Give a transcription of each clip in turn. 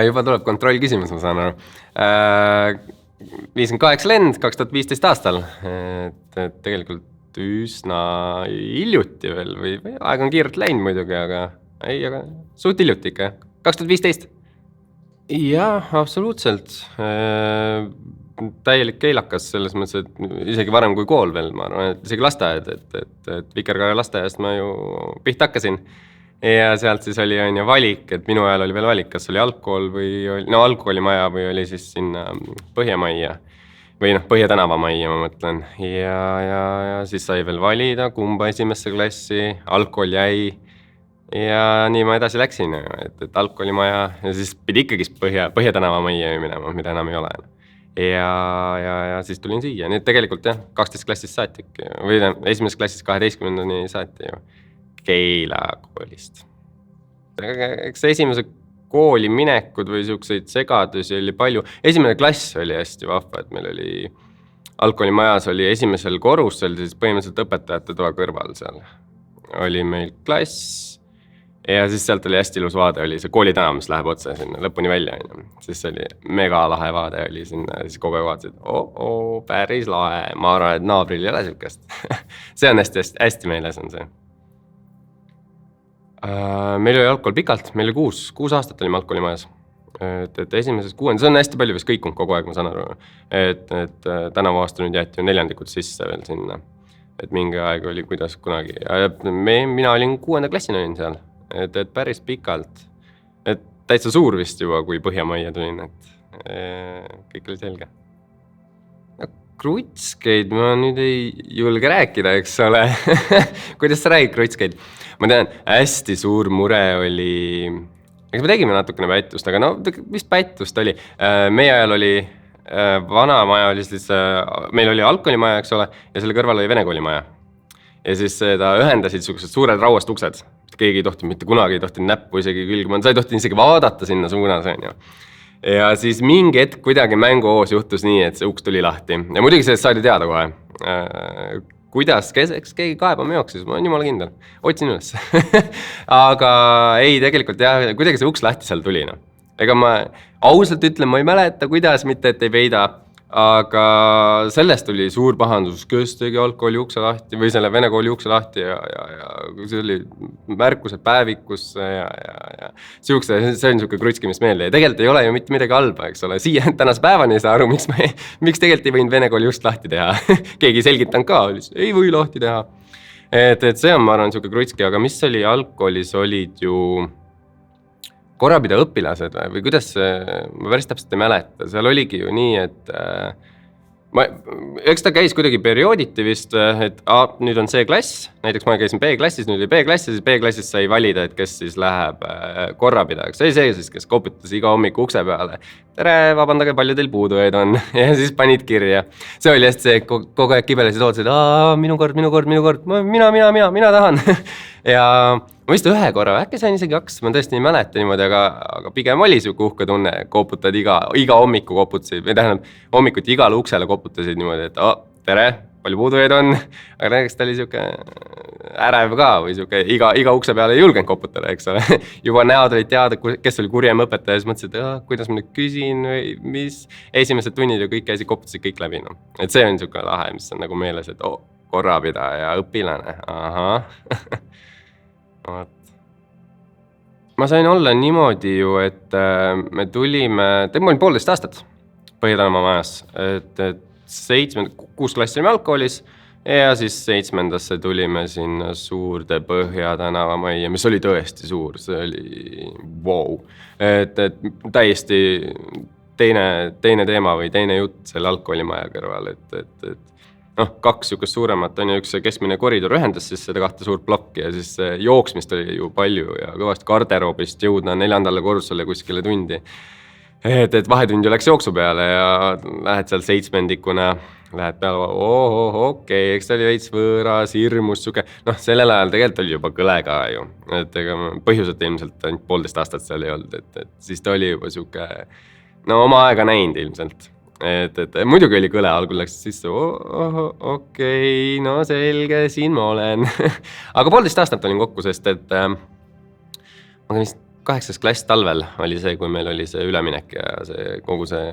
juba tuleb kontroll küsimus, ma saan aru. 58 lend 2015 aastal, et tegelikult üsna hiljuti veel või aeg on kiirelt läinud muidugi, aga suht hiljuti ikka, 2015. Jah, absoluutselt. Täielik keilakas selles mõttes, et isegi varem kui kool veel, ma arvan, et isegi lasteaed, et Vikerkaare lasteaiast ma ju pihta hakkasin. Ja sealt siis oli valik, et minu ajal oli veel valik, kas oli algkool või algkoolimaja või oli siis sinna Põhjamajja või Põhjatänavamajja, ma mõtlen. Ja siis sai veel valida, kumba esimesse klassi, algkool jäi ja nii ma edasi läksin, et algkoolimaja ja siis pidi ikkagi Põhjatänavamajja minema, mida enam ei ole. Ja siis tulin siia, nii et tegelikult 12 klassis saati või esimeses klassis 12 saati ju Keila koolist. Eks esimese kooli minekud või siukseid segadusi oli palju. Esimene klass oli hästi vahva, et meil oli algkoolimajas oli esimesel korrusel, siis põhimõtteliselt õpetajate toa kõrval seal. Oli meil klass ja siis sealt oli hästi ilus vaade, oli see koolitänava, mis läheb otse sinna lõpuni välja. Siis oli mega lahe vaade oli sinna, siis kogu aeg vaatasid, päris lahe, ma arvan, et naabril ei ole siukest. See on hästi meeles on see. Meil oli algkool pikalt, meil oli 6 aastat olime algkoolimajas. Et esimeses 6, see on hästi palju vist kõikunud kogu aeg, ma saan aru. Et tänavu aasta nüüd jäeti 4 sisse veel sinna. Et mingi aeg oli kuidas kunagi. Mina olin 6. klassina olin seal. Et päris pikalt. Et täitsa suur vist juba, kui Põhjamajja tulin, et kõik oli selge. Krutskeid ma nüüd ei julge rääkida, eks ole. Kuidas sa räägid krutskeid? Ma tean, hästi suur mure oli, eks me tegime natukene pättust, aga vist pättust oli. Meie ajal oli vana maja, oli siis, meil oli algkoolimaja, eks ole, ja selle kõrval oli vene koolimaja. Ja siis seda ühendasid sellised suured rauast uksed. Keegi ei tohtinud, mitte kunagi ei tohtinud näppu isegi külgma, sa ei tohtinud isegi vaadata sinna suunas. Ja siis mingi hetk kuidagi mänguoos juhtus nii, et see uks tuli lahti. Ja muidugi sellest saadi teada kohe. Kuidas, eks keegi kaebama jooksis, ma olen jumala kindel. Otsin üles. Aga ei, tegelikult kuidagi see uks lahti seal tuli. Ega ma ausalt ütlen, ma ei mäleta, kuidas, mitte et ei peida. Aga sellest tuli suur pahandus, kes tegi algkooli ukse lahti või selle vene kooli ukse lahti ja see oli märkused päevikusse ja see on niisugune krutski, mis meelde. Ja tegelikult ei ole ju mitte midagi halba, eks ole. Siia tänase päevani ei saa aru, miks tegelikult ei võinud vene kooli just lahti teha. Keegi selgitan ka, ei või lahti teha. Et see on, ma arvan, niisugune krutski, aga mis oli algkoolis, olid ju korrapida õpilased või kuidas ma päris täpselt ei mäleta. Seal oligi ju nii, et eks ta käis kuidagi periooditi vist, et nüüd on see klass, näiteks ma käisin B-klassis, nüüd oli B-klassis, siis B-klassis sai valida, et kes siis läheb korrapidajaks. See oli siis, kes koputas iga hommiku ukse peale. Tere, vabandage, palju teil puudujaid on ja siis panid kirja. See oli hästi see, kogu aeg kibelesid ootasid, minu kord, mina tahan. Ja ma vist ühe korra, äkki sain isegi 2, ma tõesti ei mäleta niimoodi, aga pigem oli siuke uhke tunne, koputad iga hommiku koputasid, või tähendab hommikuti igale uksele koputasid niimoodi, et tere, palju puudujaid on, aga näiteks ta oli siuke ärev ka või siuke iga ukse peale ei julgenud koputada, eks ole. Juba näod olid teada, kes oli kurjem õpetaja, siis mõtlesid, et kuidas ma nüüd küsin või mis esimesed tunnid ja kõik käisid, koputasid kõik läbi. Et see on siuke lahe, mis on nagu meeles, et korrapidaja õpilane, Ma sain olla niimoodi ju, et me tulime, ma olin 1,5 aastat Põhjatänava majas, et 6 klassi olime algkoolis ja siis 7. tulime sinna suurde Põhjatänavamajja, mis oli tõesti suur, see oli wow. Et täiesti teine teema või teine jutt selle algkoolimaja kõrval, et 2 siukest suuremat on ju üks keskmine koridor ühendas siis seda 2 suurt plokki ja siis jooksmist oli ju palju ja kõvasti garderoobist jõudna 4. korrusele kuskile tundi. Et vahetund ju läks jooksu peale ja lähed seal 7-ndikuna, lähed peale, okei, eks ta oli veits võõras, hirmus, suke. Sellel ajal tegelikult oli juba kõle ka ju, et põhjused ilmselt ainult 1,5 aastat seal ei olnud, et siis ta oli juba suke, oma aega näinud ilmselt. Et muidugi oli kõle, algul läks sisse, okei, no selge, siin ma olen. Aga 1,5 aastat olin kokku, sest et ma käin vist 8. klass talvel oli see, kui meil oli see üleminek ja see kogu see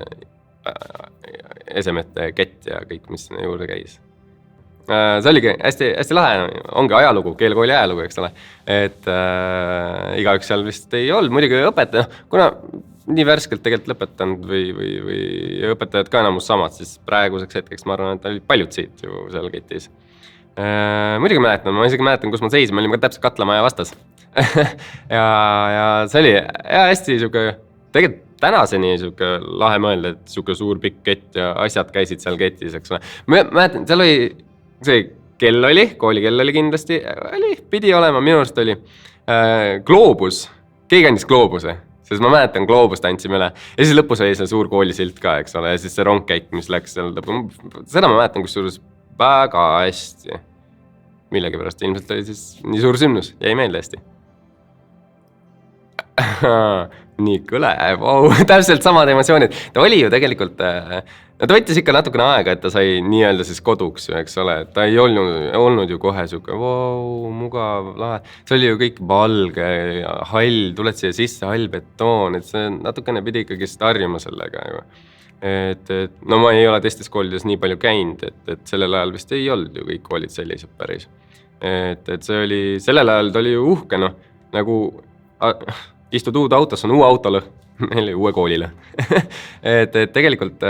esemete kett ja kõik, mis sinna juurde käis. See oligi hästi, hästi lahe, ongi ajalugu, keelekooli ajalugu, eks ole. Et igaüks seal vist ei olnud, muidugi õpetaja, kuna nii värskelt tegelikult lõpetanud või õpetajad ka enamus samad, siis praeguseks hetkeks ma arvan, et olid paljud siit ju seal ketis. Muidugi mäletan, ma isegi mäletan, kus ma seisin, me olime ka täpselt Katlamaja vastas. ja see oli hästi siuke, tegelikult tänaseni siuke lahe mõelda, et siuke suur pikk kett ja asjad käisid seal ketis, eks ole. Ma mäletan, seal oli see kell oli, koolikell oli kindlasti, pidi olema, minu arust oli gloobus, keegi andis gloobuse, sest ma mäletan, gloobus tantsime üle ja siis lõpus oli see suur koolisilt ka, eks ole, ja siis see rongkäik, mis läks seal, seda ma mäletan, kusjuures väga hästi. Millegi pärast ilmselt oli siis nii suur sündmus, jäi meelde hästi. Nii kõle, wow, täpselt samad emotsioonid. Ta oli ju tegelikult, ta võttis ikka natukene aega, et ta sai nii-öelda siis koduks, eks ole. Ta ei olnud ju kohe siuke, wow, mugav, lahe. See oli ju kõik valge, hall, tuled siia sisse, hall betoon, et see natukene pidi ikkagi harjuma sellega ju. No ma ei ole teistes koolides nii palju käinud, et sellel ajal vist ei olnud ju kõik koolid sellised päris. Et see oli, sellel ajal ta oli ju uhke, noh, nagu istud uud autos, on uue autole, meil oli uue koolile. et tegelikult,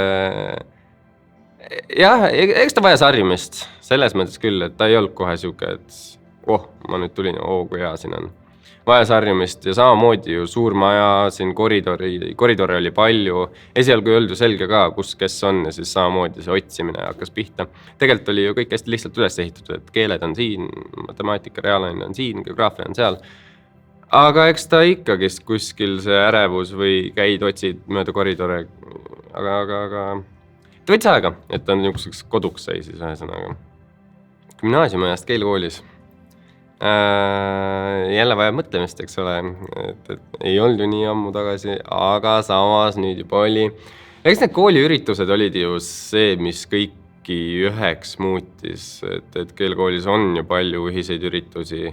jah, eks ta vajas harjumist, selles mõttes küll, et ta ei olnud kohe siuke, et ma nüüd tulin, kui hea siin on. Vajas harjumist ja samamoodi ju suur maja, siin koridore oli palju, esialgu ei olnud ju selge ka, kus kes on ja siis samamoodi see otsimine hakkas pihta. Tegelikult oli ju kõik hästi lihtsalt üles ehitatud, et keeled on siin, matemaatika, reaalaine on siin, geograafia on seal. Aga eks ta ikkagi kuskil see ärevus või käid, otsid mööda koridore, aga ta võttis aega, et ta niisuguseks koduks sai siis ühesõnaga. Gümnaasiumi ajast keelekoolis. Jälle vaja mõtlemist, eks ole, et ei olnud ju nii ammu tagasi, aga samas nüüd juba oli. Eks need kooliüritused olid ju see, mis kõiki üheks muutis, et keelekoolis on ju palju ühiseid üritusi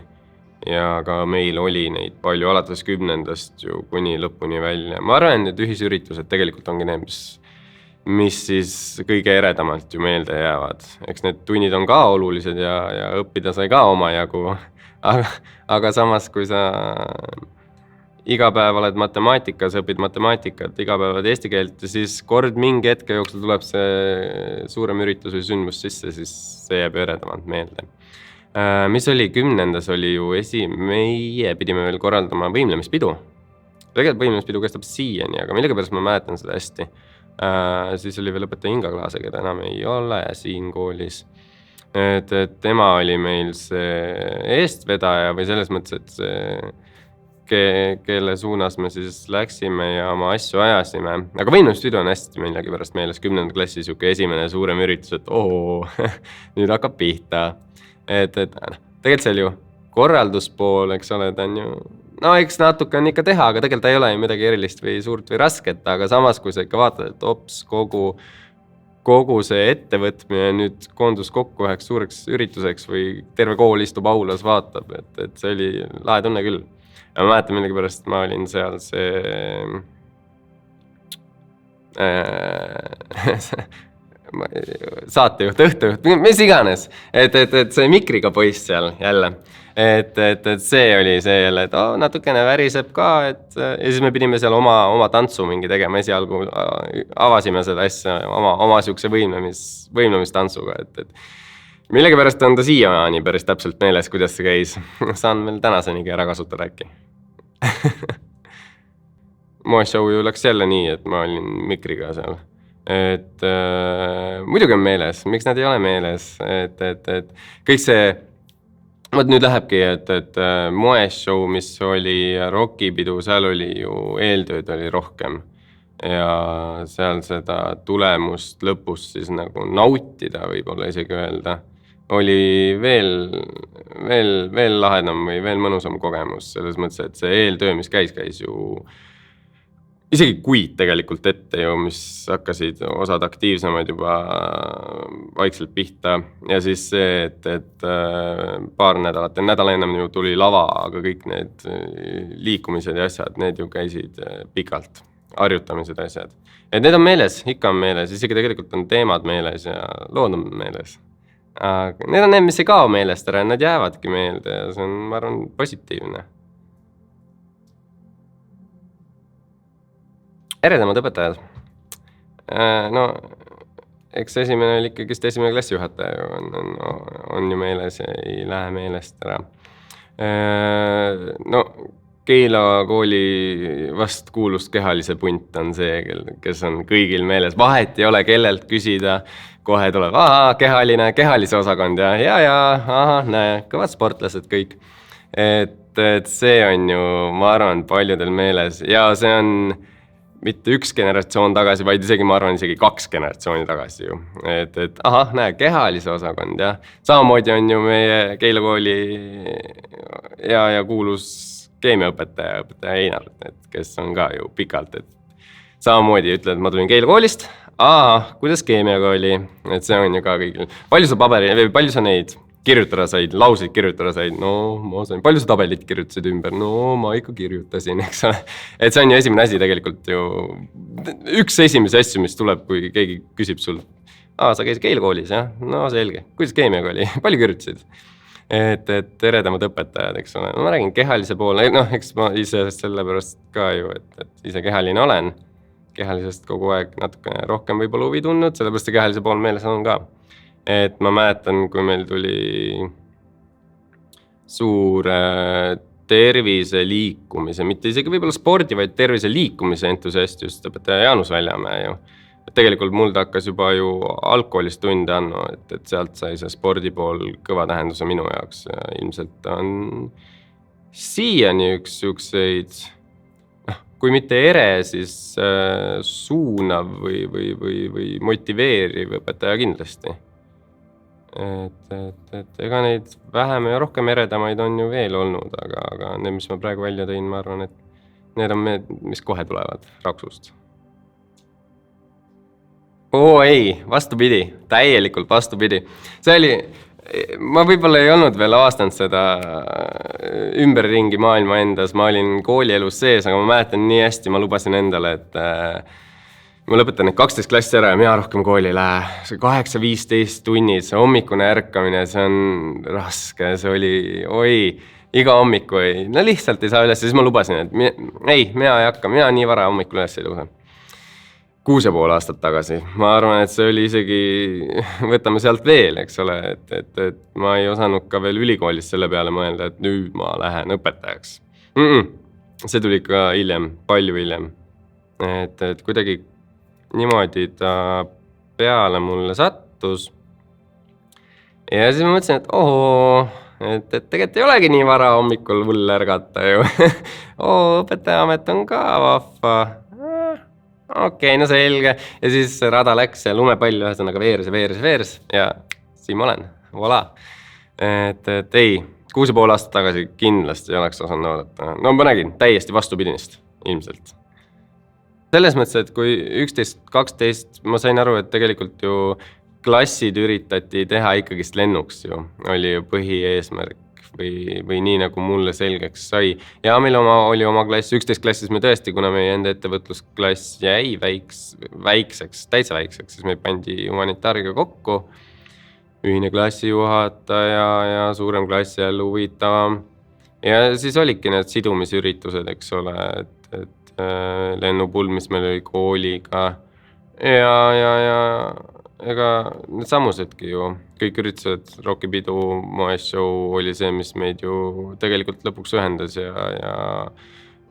ja ka meil oli neid palju alates 10. ju kuni lõpuni välja. Ma arvan, et ühisüritused tegelikult ongi need, mis siis kõige eredamalt ju meelde jäävad. Eks need tunnid on ka olulised ja õppida sai ka omajagu. Aga samas, kui sa iga päev oled matemaatikas, õpid matemaatikat, iga päev oled eesti keelt, siis kord mingi hetke jooksul tuleb see suurem üritus või sündmus sisse, siis see jääb eredamalt meelde. Mis oli 10. oli ju meie pidime veel korraldama võimlemispidu. Tegelikult võimlemispidu kestab siiani, aga millegipärast ma mäletan seda hästi. Siis oli veel õpetaja Inga Klaase, keda enam ei ole siin koolis. Et tema oli meil see eestvedaja või selles mõttes, et see, kelle suunas me siis läksime ja oma asju ajasime. Aga võimlemispidu on hästi millegi pärast meeles 10. klassi siuke esimene suurem üritus, et nüüd hakkab pihta. Et tegelikult see oli ju korralduspool, eks ole, ta on ju, no eks natuke on ikka teha, aga tegelikult ei ole midagi erilist või suurt või rasket, aga samas, kui sa ikka vaatad, et kogu see ettevõtmine nüüd koondus kokku üheks suureks ürituseks või terve kool istub aulas vaatab, et see oli lahe tunne küll. Ja ma mäletan millegi pärast, ma olin seal saatejuht, õhtujuht, mis iganes, et see mikriga poiss seal jälle, et see oli see jälle, et natukene väriseb ka, ja siis me pidime seal oma tantsu mingi tegema, esialgu avasime seda asja oma siukse võimlemistantsuga, et millegi pärast on ta siiamaani päris täpselt meeles, kuidas see käis. Saan veel tänasenigi ära kasutada äkki. Moeshow ju läks jälle nii, et ma olin mikriga seal. Et muidugi on meeles, miks nad ei ole meeles, et kõik see, nüüd lähebki, et moeshow, mis oli rokipidu, seal oli ju eeltööd oli rohkem ja seal seda tulemust lõpus siis nagu nautida võib-olla isegi öelda, oli veel lahedam või veel mõnusam kogemus selles mõttes, et see eeltöö, mis käis ju isegi kuid tegelikult ette ju, mis hakkasid osad aktiivsemad juba vaikselt pihta ja siis see, et paar nädala ennem ju tuli lava, aga kõik need liikumised ja asjad, need ju käisid pikalt, harjutamised asjad. Et need on meeles, ikka on meeles, isegi tegelikult on teemad meeles ja lood on meeles. Aga need on need, mis ei kao meelest ära, nad jäävadki meelde ja see on, ma arvan, positiivne. Eredamad õpetajad. No, eks esimene oli ikkagist esimene klassijuhataja on ju meeles ja ei lähe meelest ära. No, Keila kooli vast kuulust kehalise punt on see, kes on kõigil meeles. Vahet ei ole, kellelt küsida, kohe tuleb, kehalise osakond ja, näe, kõvad sportlased kõik. Et see on ju, ma arvan, paljudel meeles ja see on mitte üks generatsioon tagasi, vaid isegi, ma arvan, isegi 2 generatsiooni tagasi ju. Et näe, kehalise osakond ja samamoodi on ju meie Keila kooli ja kuulus keemiaõpetaja Einar, kes on ka ju pikalt, et samamoodi ütled, et ma tulin Keila koolist, kuidas keemiaga oli, et see on ju ka kõigil. Palju sa neid kirjutada said, lauseid kirjutada said, no ma sain, palju sa tabelit kirjutasid ümber, no ma ikka kirjutasin, eks ole. Et see on ju esimene asi tegelikult ju, üks esimese asju, mis tuleb, kui keegi küsib sul, sa käisid Keila koolis, jah? No selge, kuidas keemiaga oli, palju kirjutasid? Et eredamad õpetajad, eks ole, no ma räägin kehalise poole, no eks ma ise sellepärast ka ju, et ise kehaline olen, kehalisest kogu aeg natuke rohkem võib-olla huvi tundnud, sellepärast see kehalise pool meeles on ka. Et ma mäletan, kui meil tuli suur tervise liikumise, mitte isegi võib-olla spordi, vaid tervise liikumise entusiast just õpetaja Jaanus Väljamäe ju. Et tegelikult mul ta hakkas juba ju algkoolis tunde andma, et sealt sai see spordi pool kõva tähenduse minu jaoks. Ja ilmselt on siiani üks siukseid, kui mitte ere, siis suunav või motiveeriv õpetaja kindlasti. Et ega neid vähem ja rohkem eredamaid on ju veel olnud, aga need, mis ma praegu välja tõin, ma arvan, et need on need, mis kohe tulevad Raksust. Ei, vastupidi, täielikult vastupidi. See oli, ma võib-olla ei olnud veel avastanud seda ümberringi maailma endas, ma olin koolielus sees, aga ma mäletan nii hästi, ma lubasin endale, et ma lõpetan need 12 klassi ära ja mina rohkem kooli ei lähe. See 8-15 tunnid, see hommikune ärkamine, see on raske, see oli, iga hommiku no lihtsalt ei saa üles, siis ma lubasin, et mina ei hakka, mina nii vara hommikul üles ei tõuse. 6,5 aastat tagasi. Ma arvan, et see oli isegi, võtame sealt veel, eks ole, et ma ei osanud ka veel ülikoolis selle peale mõelda, et nüüd ma lähen õpetajaks. See tuli ka hiljem, palju hiljem. Et kuidagi niimoodi ta peale mulle sattus. Ja siis ma mõtlesin, et tegelikult ei olegi nii vara hommikul vull ärgata ju. Õpetajaamet on ka vahva. Okei, no selge. Ja siis rada läks ja lumepall ühesõnaga veeres ja siin ma olen, voilà. Et ei, 6,5 aastat tagasi kindlasti ei oleks osanud oodata. No ma nägin, täiesti vastupidinist ilmselt. Selles mõttes, et kui 11-12, ma sain aru, et tegelikult ju klassid üritati teha ikkagist lennuks ju, oli ju põhieesmärk või nii nagu mulle selgeks sai. Ja meil oli oma klass, 11 klassis me tõesti, kuna meie enda ettevõtlusklass jäi väikseks, täitsa väikseks, siis me pandi humanitaariga kokku, ühine klassijuhataja ja suurem klass jälle huvitavam. Ja siis olidki need sidumisüritused, eks ole, et lennupull, mis meil oli kooliga ja ega need samusedki ju, kõik üritused, rokipidu, moeshow oli see, mis meid ju tegelikult lõpuks ühendas ja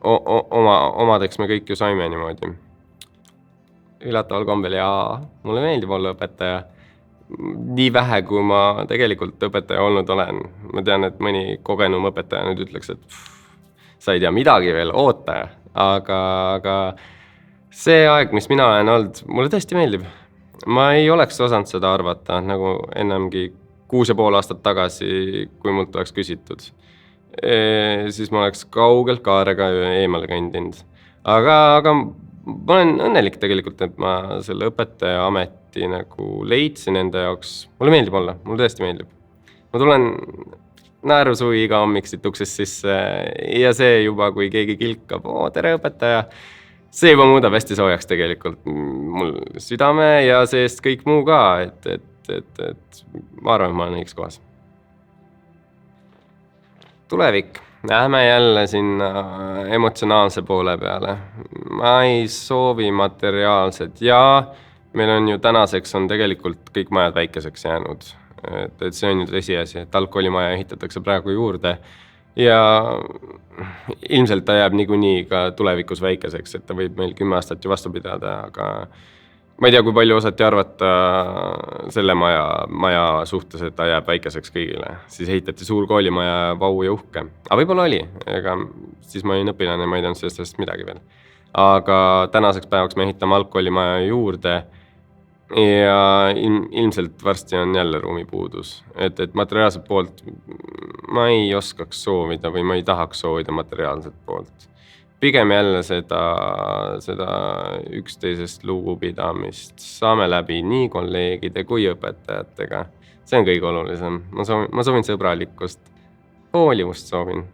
omadeks me kõik ju saime niimoodi. Üllataval kombel ja mulle meeldib olla õpetaja. Nii vähe, kui ma tegelikult õpetaja olnud olen. Ma tean, et mõni kogenum õpetaja nüüd ütleks, et sa ei tea midagi veel, oota. Aga see aeg, mis mina olen olnud, mulle tõesti meeldib. Ma ei oleks osanud seda arvata, nagu ennemgi 6,5 aastat tagasi, kui mult oleks küsitud. Siis ma oleks kaugelt kaarega eemale kõndinud. Aga ma olen õnnelik tegelikult, et ma selle õpetaja ameti nagu leidsin enda jaoks. Mulle meeldib olla, mulle tõesti meeldib. Ma tulen naerusuvi iga hommik siit uksest sisse ja see juba, kui keegi kilkab, tere õpetaja, see juba muudab hästi soojaks tegelikult mul südame ja seest kõik muu ka, et ma arvan, et ma olen õiges kohas. Tulevik. Lähme jälle sinna emotsionaalse poole peale. Ma ei soovi materiaalset ja meil on ju tänaseks on tegelikult kõik majad väikeseks jäänud. Et see on ju tõsiasi, et algkoolimaja ehitatakse praegu juurde ja ilmselt ta jääb niikuinii ka tulevikus väikeseks, et ta võib meil 10 aastat ju vastu pidada, aga ma ei tea, kui palju osati arvata selle maja suhtes, et ta jääb väikeseks kõigile. Siis ehitati suur koolimaja, vau ja uhke. Aga võib-olla oli, ega siis ma olin õpilane, ma ei teadnud sellest midagi veel. Aga tänaseks päevaks me ehitame algkoolimaja juurde ja ilmselt varsti on jälle ruumipuudus. Et materiaalset poolt ma ei oskaks soovida või ma ei tahaks soovida materiaalset poolt. Pigem jälle seda üksteisest lugupidamist saame läbi nii kolleegide kui õpetajatega. See on kõige olulisem. Ma soovin sõbralikkust, hoolivust soovin.